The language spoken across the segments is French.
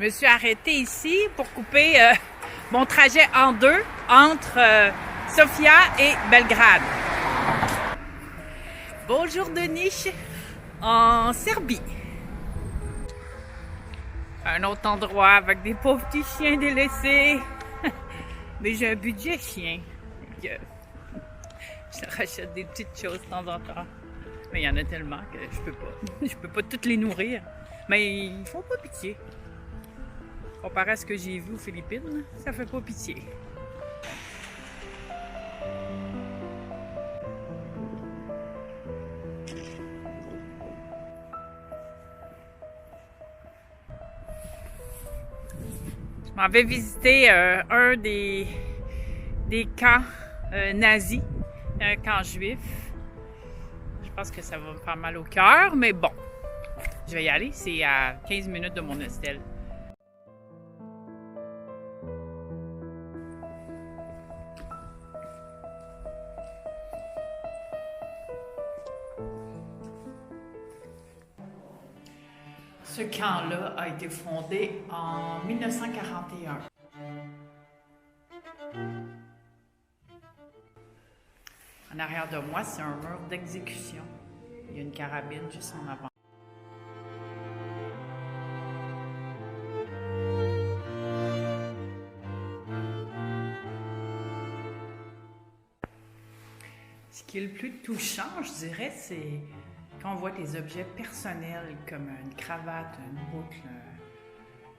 Je me suis arrêtée ici pour couper mon trajet en deux entre Sofia et Belgrade. Bonjour de niche en Serbie. Un autre endroit avec des pauvres petits chiens délaissés. Mais j'ai un budget chien. Je rachète des petites choses de temps en temps. Mais il y en a tellement que je peux pas toutes les nourrir. Mais ils font pas pitié. Comparé à ce que j'ai vu aux Philippines, ça fait pas pitié. Je m'en vais visiter un des camps nazis, un camp juif. Je pense que ça va me faire mal au cœur, mais bon, je vais y aller. C'est à 15 minutes de mon hostel. Ce camp-là a été fondé en 1941. En arrière de moi, c'est un mur d'exécution. Il y a une carabine juste en avant. Ce qui est le plus touchant, je dirais, c'est quand on voit des objets personnels comme une cravate, une boucle.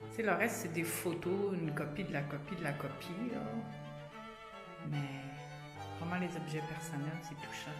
Tu sais, le reste, c'est des photos, une copie de la copie de la copie. Là. Mais vraiment, les objets personnels, c'est touchant.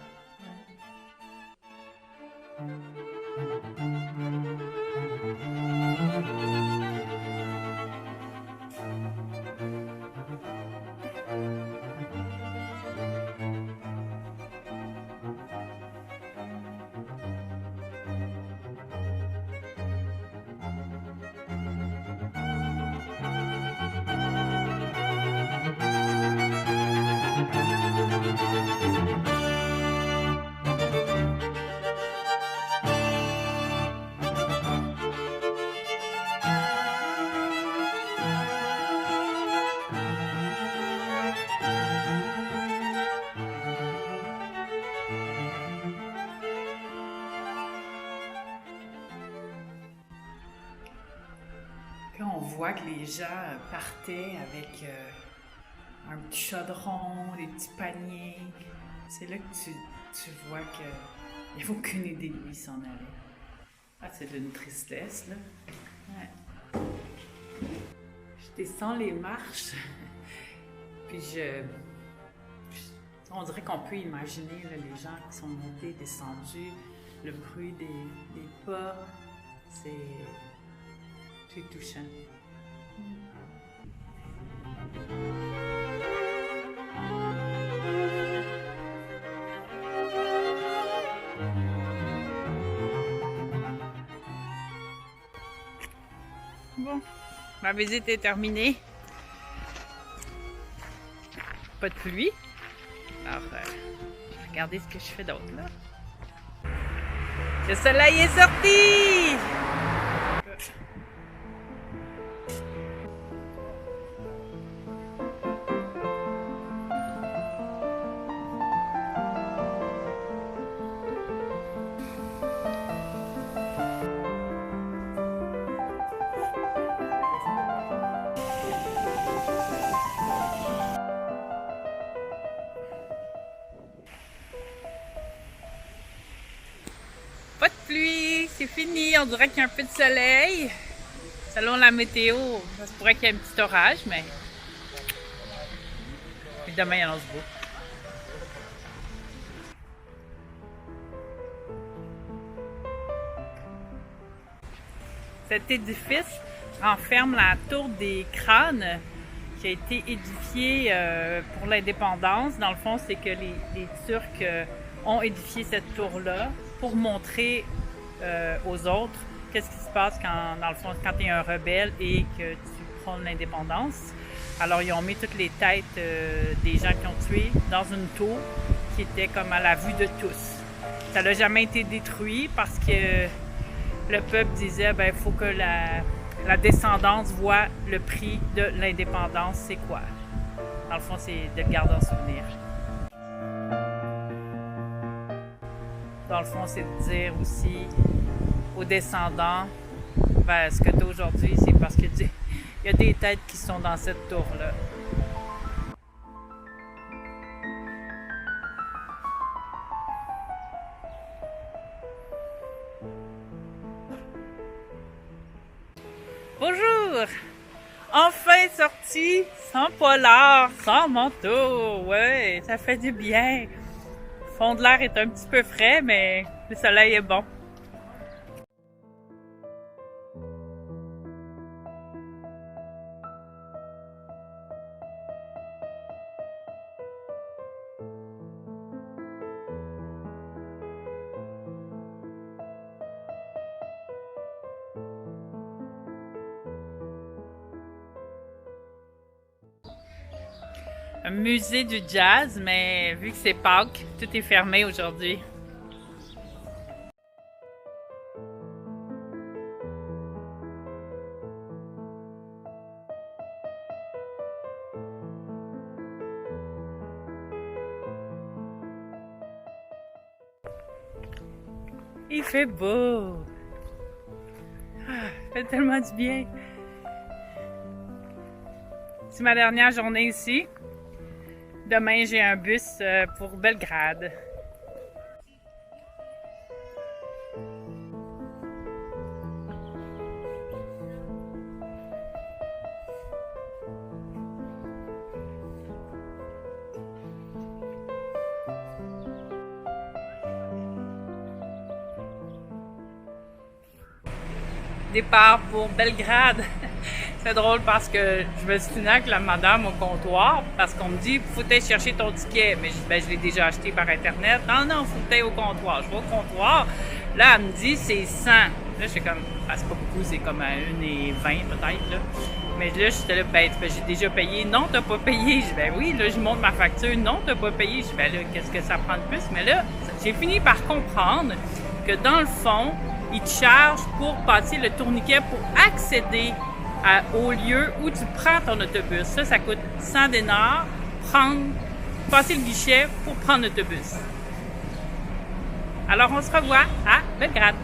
Quand on voit que les gens partaient avec un petit chaudron, des petits paniers, c'est là que tu vois qu'il n'y a aucune idée d'où ils s'en allaient. Ah, c'est d'une tristesse, là. Ouais. Je descends les marches, puis on dirait qu'on peut imaginer là, les gens qui sont montés, descendus, le bruit des pas, c'est touchant. Bon, ma visite est terminée. Pas de pluie. Alors, regardez ce que je fais d'autre là. Le soleil est sorti! Pas de pluie, c'est fini, on dirait qu'il y a un peu de soleil. Selon la météo, ça se pourrait qu'il y ait un petit orage, mais demain, il annonce beau. Cet édifice renferme la tour des crânes qui a été édifiée pour l'indépendance. Dans le fond, c'est que les Turcs ont édifié cette tour-là pour montrer aux autres qu'est-ce qui se passe dans le fond, quand tu es un rebelle et que tu prônes l'indépendance. Alors, ils ont mis toutes les têtes des gens qui ont tué dans une tour qui était comme à la vue de tous. Ça n'a jamais été détruit parce que le peuple disait, ben, il faut que la descendance voit le prix de l'indépendance, c'est quoi? Dans le fond, c'est de le garder en souvenir. Dans le fond, c'est de dire aussi aux descendants, ben, ce que tu as aujourd'hui, c'est parce qu'il y a des têtes qui sont dans cette tour-là. Bonjour! Enfin sorti, sans polar, sans manteau. Ouais, ça fait du bien. Le fond de l'air est un petit peu frais, mais le soleil est bon. Un musée du jazz, mais vu que c'est Pâques, tout est fermé aujourd'hui. Il fait beau. Ah, ça fait tellement du bien. C'est ma dernière journée ici. Demain, j'ai un bus pour Belgrade. Départ pour Belgrade. C'est drôle parce que je me suis tenue avec la madame au comptoir parce qu'on me dit faut aller chercher ton ticket. Mais je l'ai déjà acheté par internet. Non, faut aller au comptoir. Je vais au comptoir. Là, elle me dit c'est 100. Là, je suis comme, c'est pas beaucoup, c'est comme à 1,20 peut-être. Là. Mais là, j'étais là, j'ai déjà payé. Non, t'as pas payé. Je dis, ben oui, là, je montre ma facture. Non, t'as pas payé. Je dis, ben là, qu'est-ce que ça prend de plus? Mais là, j'ai fini par comprendre que dans le fond, ils te chargent pour passer le tourniquet pour accéder au lieu où tu prends ton autobus. Ça coûte 100 dinars, passer le guichet pour prendre l'autobus. Alors, on se revoit à Belgrade.